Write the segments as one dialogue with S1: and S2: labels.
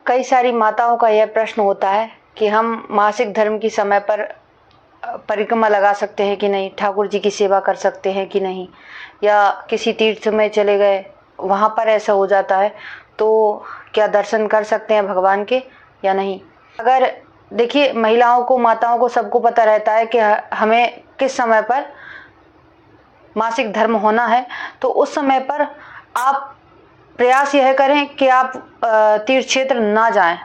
S1: कई सारी माताओं का यह प्रश्न होता है कि हम मासिक धर्म की समय पर परिक्रमा लगा सकते हैं कि नहीं, ठाकुर जी की सेवा कर सकते हैं कि नहीं, या किसी तीर्थ में चले गए वहाँ पर ऐसा हो जाता है तो क्या दर्शन कर सकते हैं भगवान के या नहीं। अगर देखिए, महिलाओं को, माताओं को, सबको पता रहता है कि हमें किस समय पर मासिक धर्म होना है, तो उस समय पर आप प्रयास यह करें कि आप तीर्थ क्षेत्र ना जाएं।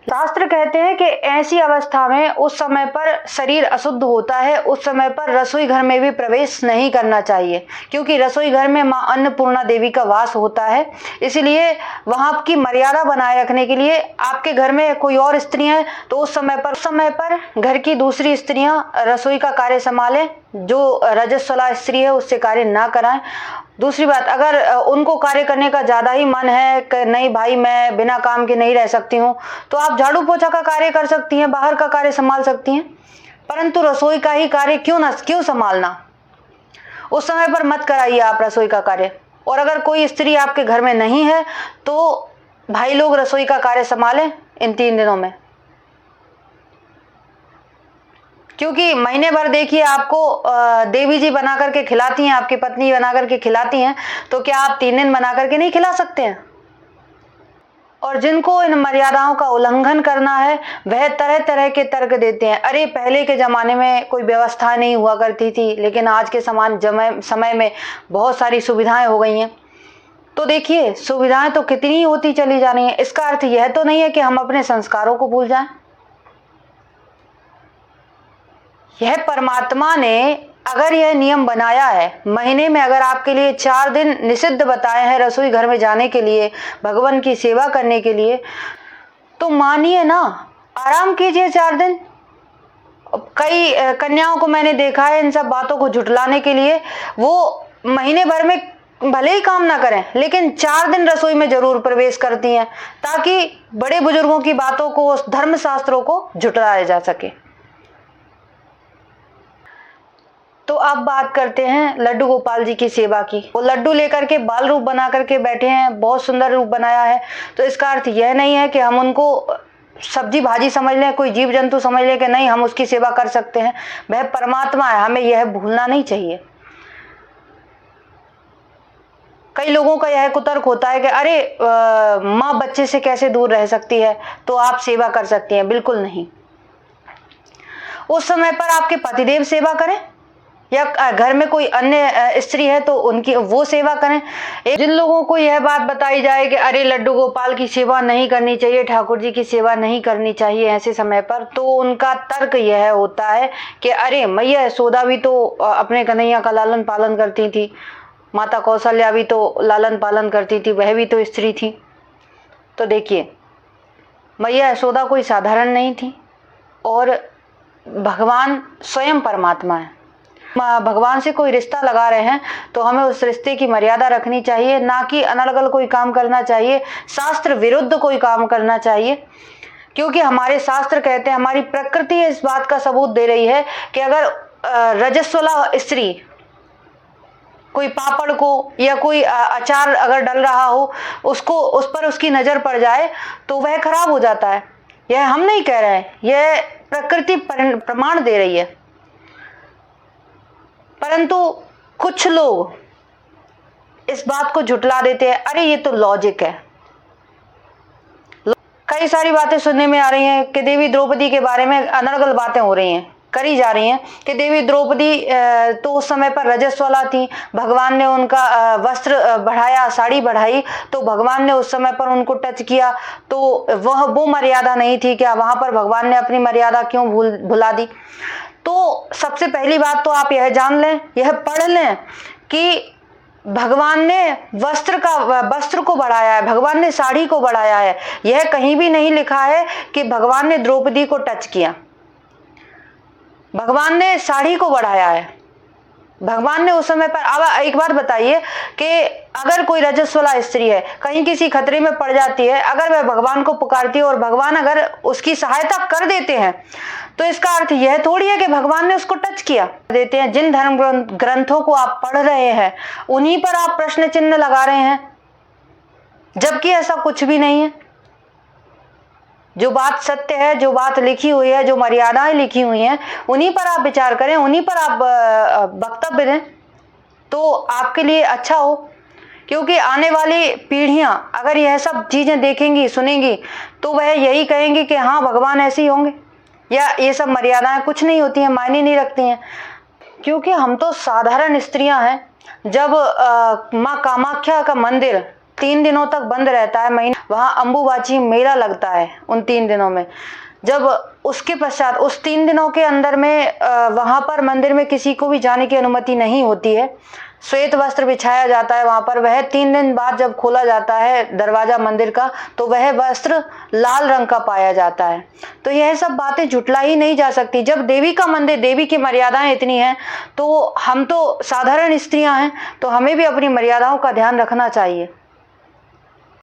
S1: शास्त्र कहते हैं कि ऐसी अवस्था में उस समय पर शरीर अशुद्ध होता है, उस समय पर रसोई घर में भी प्रवेश नहीं करना चाहिए, क्योंकि रसोई घर में मां अन्नपूर्णा देवी का वास होता है। इसलिए वहां की मर्यादा बनाए रखने के लिए आपके घर में कोई और स्त्री है तो उस समय पर घर की दूसरी स्त्रियां रसोई का कार्य संभालें, जो रजस्वला स्त्री है उससे कार्य ना कराएं। दूसरी बात, अगर उनको कार्य करने का ज़्यादा ही मन है कि नहीं भाई मैं बिना काम के नहीं रह सकती हूँ, तो आप झाड़ू पोछा का कार्य कर सकती हैं, बाहर का कार्य संभाल सकती हैं, परंतु रसोई का ही कार्य क्यों संभालना। उस समय पर मत कराइए आप रसोई का कार्य। और अगर कोई स्त्री आपके घर में नहीं है तो भाई लोग रसोई का कार्य संभालें इन 3 दिनों में, क्योंकि महीने भर देखिए आपको देवी जी बना करके खिलाती हैं, आपकी पत्नी बना करके खिलाती हैं, तो क्या आप 3 दिन बना करके नहीं खिला सकते हैं। और जिनको इन मर्यादाओं का उल्लंघन करना है वह तरह तरह के तर्क देते हैं। अरे पहले के ज़माने में कोई व्यवस्था नहीं हुआ करती थी, लेकिन आज के समय में बहुत सारी सुविधाएं हो गई हैं। तो देखिए, सुविधाएं तो कितनी होती चली जा रही हैं। इसका अर्थ यह तो नहीं है कि हम अपने संस्कारों को भूल जाएं। यह परमात्मा ने अगर यह नियम बनाया है, महीने में अगर आपके लिए 4 दिन निषिद्ध बताए हैं रसोई घर में जाने के लिए, भगवान की सेवा करने के लिए, तो मानिए ना, आराम कीजिए 4 दिन। कई कन्याओं को मैंने देखा है इन सब बातों को झुठलाने के लिए, वो महीने भर में भले ही काम ना करें लेकिन 4 दिन रसोई में जरूर प्रवेश करती हैं, ताकि बड़े बुजुर्गों की बातों को, धर्मशास्त्रों को झुठलाया जा सके। तो अब बात करते हैं लड्डू गोपाल जी की सेवा की। वो लड्डू लेकर के बाल रूप बना करके बैठे हैं, बहुत सुंदर रूप बनाया है। तो इसका अर्थ यह नहीं है कि हम उनको सब्जी भाजी समझ लें, कोई जीव जंतु समझ लें कि नहीं हम उसकी सेवा कर सकते हैं। वह परमात्मा है, हमें यह भूलना नहीं चाहिए। कई लोगों का यह कुतर्क होता है कि अरे माँ बच्चे से कैसे दूर रह सकती है, तो आप सेवा कर सकती हैं। बिल्कुल नहीं। उस समय पर आपके पतिदेव सेवा करें, या घर में कोई अन्य स्त्री है तो उनकी वो सेवा करें। जिन लोगों को यह बात बताई जाए कि अरे लड्डू गोपाल की सेवा नहीं करनी चाहिए, ठाकुर जी की सेवा नहीं करनी चाहिए ऐसे समय पर, तो उनका तर्क यह होता है कि अरे मैया यशोदा भी तो अपने कन्हैया का लालन पालन करती थी, माता कौशल्या भी तो लालन पालन करती थी, वह भी तो स्त्री थी। तो देखिए, मैया यशोदा कोई साधारण नहीं थी, और भगवान स्वयं परमात्मा है। भगवान से कोई रिश्ता लगा रहे हैं तो हमें उस रिश्ते की मर्यादा रखनी चाहिए, ना कि अनर्गल कोई काम करना चाहिए, शास्त्र विरुद्ध कोई काम करना चाहिए। क्योंकि हमारे शास्त्र कहते हैं, हमारी प्रकृति इस बात का सबूत दे रही है कि अगर रजस्वला स्त्री कोई पापड़ को या कोई अचार अगर डल रहा हो, उसको उस पर उसकी नजर पड़ जाए तो वह खराब हो जाता है। यह हम नहीं कह रहे हैं, यह प्रकृति प्रमाण दे रही है। परंतु कुछ लोग इस बात को झुठला देते हैं, अरे ये तो लॉजिक है। कई सारी बातें सुनने में आ रही हैं कि देवी द्रौपदी के बारे में अनर्गल बातें हो रही हैं, करी जा रही हैं कि देवी द्रौपदी तो उस समय पर रजस्वला थी, भगवान ने उनका वस्त्र बढ़ाया, साड़ी बढ़ाई, तो भगवान ने उस समय पर उनको टच किया, तो वो मर्यादा नहीं थी क्या? वहां पर भगवान ने अपनी मर्यादा क्यों भुला दी? तो सबसे पहली बात तो आप यह जान लें, यह पढ़ लें कि भगवान ने वस्त्र को बढ़ाया है, भगवान ने साड़ी को बढ़ाया है। यह कहीं भी नहीं लिखा है कि भगवान ने द्रौपदी को टच किया। भगवान ने साड़ी को बढ़ाया है। भगवान ने उस समय पर, अब एक बात बताइए कि अगर कोई रजस्वला स्त्री है, कहीं किसी खतरे में पड़ जाती है, अगर वह भगवान को पुकारती है और भगवान अगर उसकी सहायता कर देते हैं, तो इसका अर्थ यह थोड़ी है कि भगवान ने उसको टच किया। देते हैं, जिन धर्म ग्रंथों को आप पढ़ रहे हैं उन्हीं पर आप प्रश्न चिन्ह लगा रहे हैं, जबकि ऐसा कुछ भी नहीं है। जो बात सत्य है, जो बात लिखी हुई है, जो मर्यादाएं लिखी हुई हैं, उन्हीं पर आप विचार करें, उन्हीं पर आप वक्तव्य दें, तो आपके लिए अच्छा हो। क्योंकि आने वाली पीढ़ियां अगर यह सब चीजें देखेंगी, सुनेंगी, तो वह यही कहेंगी कि हाँ, भगवान ऐसे ही होंगे, या ये सब मर्यादाएं कुछ नहीं होती हैं, मायने नहीं रखती हैं। क्योंकि हम तो साधारण स्त्रियां हैं। जब माँ कामाख्या का मंदिर 3 दिनों तक बंद रहता है, महीना, वहाँ अम्बुबाची मेला लगता है उन 3 दिनों में। जब उसके पश्चात उस 3 दिनों के अंदर में वहाँ पर मंदिर में किसी को भी जाने की अनुमति नहीं होती है। श्वेत वस्त्र बिछाया जाता है वहाँ पर। वह 3 दिन बाद जब खोला जाता है दरवाजा मंदिर का, तो वह वस्त्र लाल रंग का पाया जाता है। तो यह सब बातें जुटला ही नहीं जा सकती। जब देवी का मंदिर, देवी की मर्यादाएं इतनी हैं, तो हम तो साधारण स्त्रियां हैं, तो हमें भी अपनी मर्यादाओं का ध्यान रखना चाहिए।